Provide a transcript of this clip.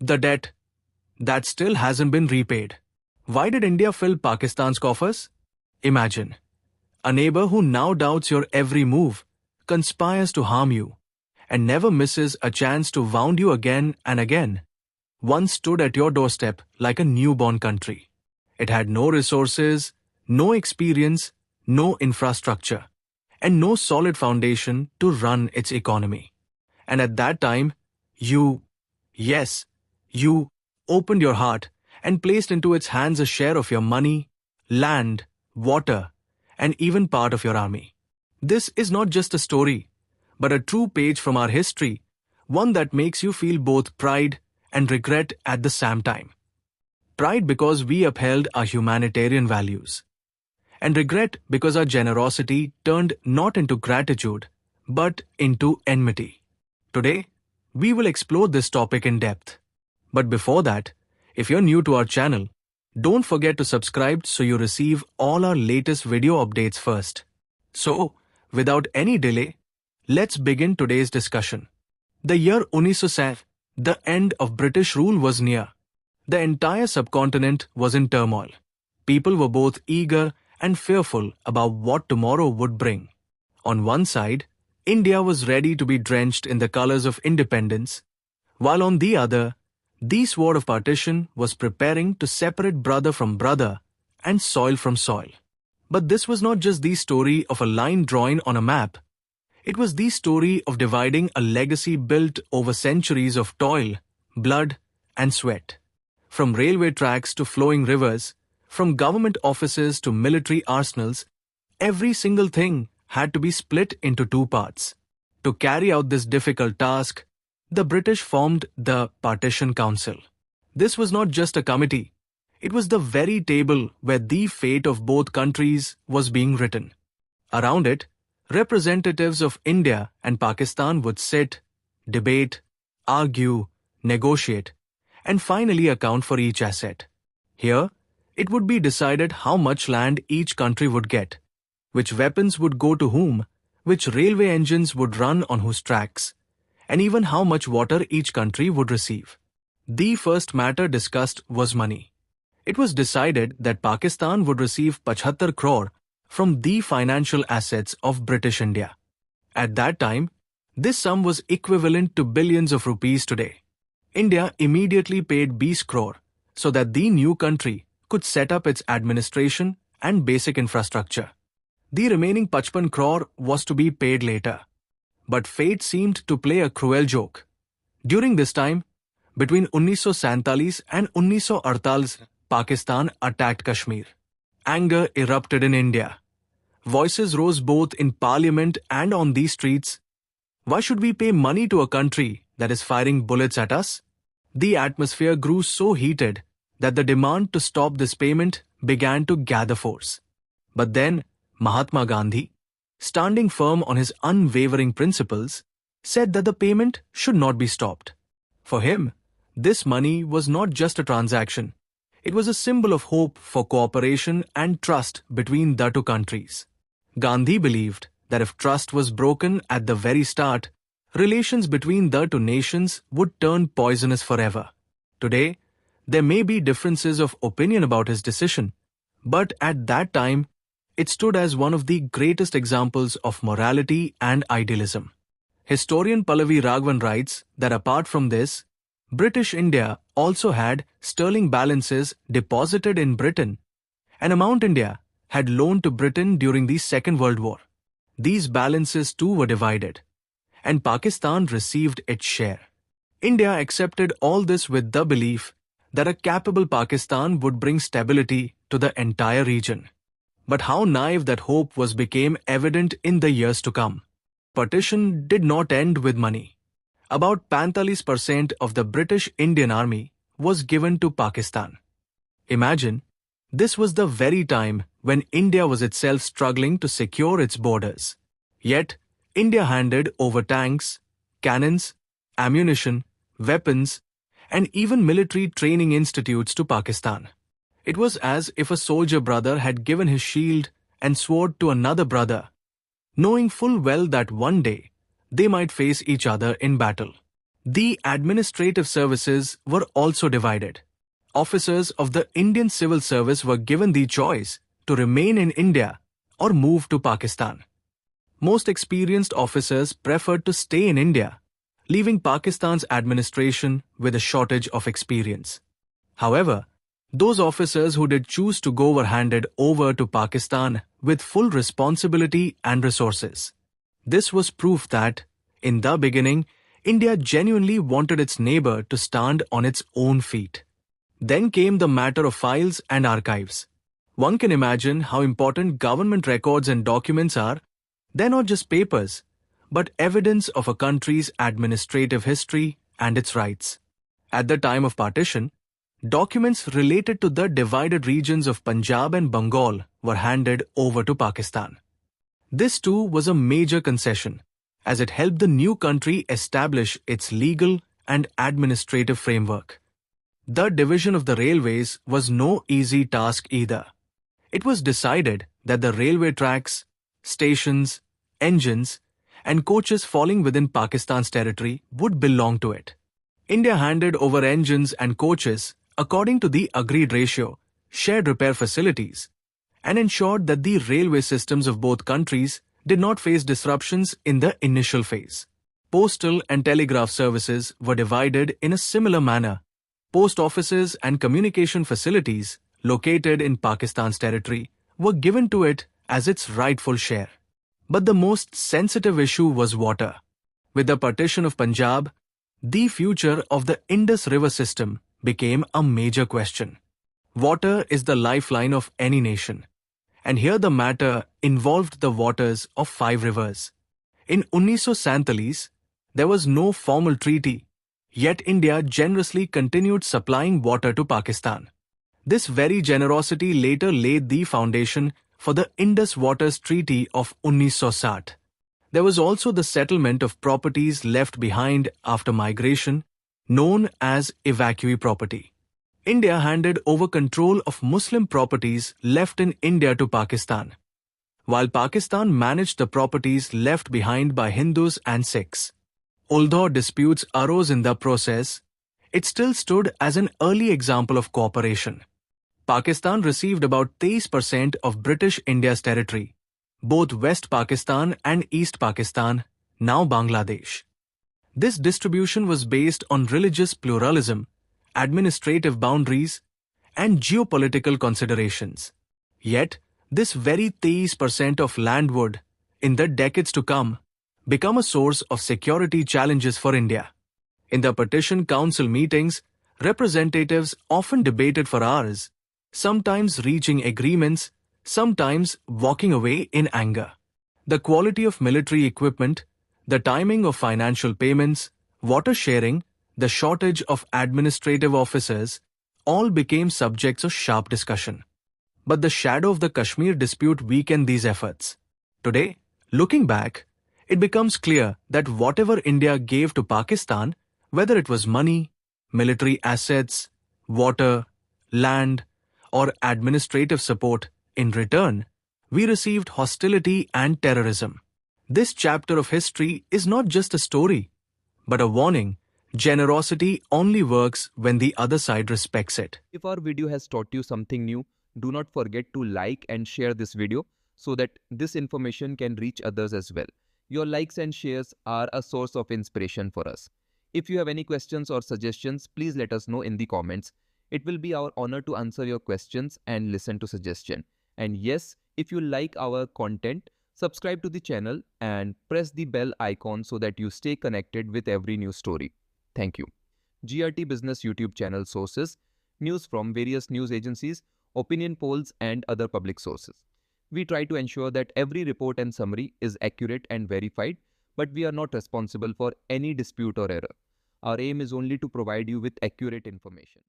The debt that still hasn't been repaid. Why did India fill Pakistan's coffers? Imagine a neighbor who now doubts your every move, conspires to harm you, and never misses a chance to wound you again and again. Once stood at your doorstep like a newborn country. It had no resources, no experience, no infrastructure, and no solid foundation to run its economy. And at that time, you opened your heart and placed into its hands a share of your money, land, water, and even part of your army. This is not just a story, but a true page from our history, one that makes you feel both pride and regret at the same time. Pride because we upheld our humanitarian values, and regret because our generosity turned not into gratitude, but into enmity. Today, we will explore this topic in depth. But before that, if you're new to our channel, don't forget to subscribe so you receive all our latest video updates first. So, without any delay, let's begin today's discussion. The year 1960, the end of British rule was near. The entire subcontinent was in turmoil. People were both eager and fearful about what tomorrow would bring. On one side, India was ready to be drenched in the colors of independence, while on the other, the sword of partition was preparing to separate brother from brother and soil from soil. But this was not just the story of a line drawn on a map. It was the story of dividing a legacy built over centuries of toil, blood, and sweat. From railway tracks to flowing rivers, from government offices to military arsenals, every single thing had to be split into two parts. To carry out this difficult task, the British formed the Partition Council. This was not just a committee. It was the very table where the fate of both countries was being written. Around it, representatives of India and Pakistan would sit, debate, argue, negotiate, and finally account for each asset. Here, it would be decided how much land each country would get, which weapons would go to whom, which railway engines would run on whose tracks, and even how much water each country would receive. The first matter discussed was money. It was decided that Pakistan would receive 75 crore from the financial assets of British India. At that time, this sum was equivalent to billions of rupees today. India immediately paid 20 crore so that the new country could set up its administration and basic infrastructure. The remaining 55 crore was to be paid later. But fate seemed to play a cruel joke. During this time, between 1947 and 1948, Pakistan attacked Kashmir. Anger erupted in India. Voices rose both in parliament and on the streets. Why should we pay money to a country that is firing bullets at us? The atmosphere grew so heated that the demand to stop this payment began to gather force. But then, Mahatma Gandhi, standing firm on his unwavering principles, said that the payment should not be stopped. For him, this money was not just a transaction. It was a symbol of hope for cooperation and trust between the two countries. Gandhi believed that if trust was broken at the very start, relations between the two nations would turn poisonous forever. Today, there may be differences of opinion about his decision, but at that time, it stood as one of the greatest examples of morality and idealism. Historian Pallavi Raghavan writes that apart from this, British India also had sterling balances deposited in Britain, an amount India had loaned to Britain during the Second World War. These balances too were divided, and Pakistan received its share. India accepted all this with the belief that a capable Pakistan would bring stability to the entire region. But how naive that hope was became evident in the years to come. Partition did not end with money. About 45% of the British Indian Army was given to Pakistan. Imagine, this was the very time when India was itself struggling to secure its borders. Yet, India handed over tanks, cannons, ammunition, weapons, and even military training institutes to Pakistan. It was as if a soldier brother had given his shield and sword to another brother, knowing full well that one day they might face each other in battle. The administrative services were also divided. Officers of the Indian Civil Service were given the choice to remain in India or move to Pakistan. Most experienced officers preferred to stay in India, leaving Pakistan's administration with a shortage of experience. However, those officers who did choose to go were handed over to Pakistan with full responsibility and resources. This was proof that, in the beginning, India genuinely wanted its neighbor to stand on its own feet. Then came the matter of files and archives. One can imagine how important government records and documents are. They're not just papers, but evidence of a country's administrative history and its rights. At the time of partition, documents related to the divided regions of Punjab and Bengal were handed over to Pakistan. This too was a major concession, as it helped the new country establish its legal and administrative framework. The division of the railways was no easy task either. It was decided that the railway tracks, stations, engines, and coaches falling within Pakistan's territory would belong to it. India handed over engines and coaches according to the agreed ratio, shared repair facilities, and ensured that the railway systems of both countries did not face disruptions in the initial phase. Postal and telegraph services were divided in a similar manner. Post offices and communication facilities located in Pakistan's territory were given to it as its rightful share. But the most sensitive issue was water. With the partition of Punjab, the future of the Indus River system became a major question. Water is the lifeline of any nation, and here the matter involved the waters of 5 rivers. In 1947, there was no formal treaty, yet India generously continued supplying water to Pakistan. This very generosity later laid the foundation for the Indus Waters Treaty of 1960. There was also the settlement of properties left behind after migration, known as evacuee property. India handed over control of Muslim properties left in India to Pakistan, while Pakistan managed the properties left behind by Hindus and Sikhs. Although disputes arose in the process, it still stood as an early example of cooperation. Pakistan received about 30% of British India's territory, both West Pakistan and East Pakistan, now Bangladesh. This distribution was based on religious pluralism, administrative boundaries, and geopolitical considerations. Yet, this very 30% of land would, in the decades to come, become a source of security challenges for India. In the Partition Council meetings, representatives often debated for hours, sometimes reaching agreements, sometimes walking away in anger. The quality of military equipment, the timing of financial payments, water sharing, the shortage of administrative officers, all became subjects of sharp discussion. But the shadow of the Kashmir dispute weakened these efforts. Today, looking back, it becomes clear that whatever India gave to Pakistan, whether it was money, military assets, water, land, or administrative support, in return, we received hostility and terrorism. This chapter of history is not just a story, but a warning. Generosity only works when the other side respects it. If our video has taught you something new, do not forget to like and share this video so that this information can reach others as well. Your likes and shares are a source of inspiration for us. If you have any questions or suggestions, please let us know in the comments. It will be our honor to answer your questions and listen to suggestions. And yes, if you like our content, subscribe to the channel and press the bell icon so that you stay connected with every new story. Thank you. GRT Business YouTube channel sources, news from various news agencies, opinion polls and other public sources. We try to ensure that every report and summary is accurate and verified, but we are not responsible for any dispute or error. Our aim is only to provide you with accurate information.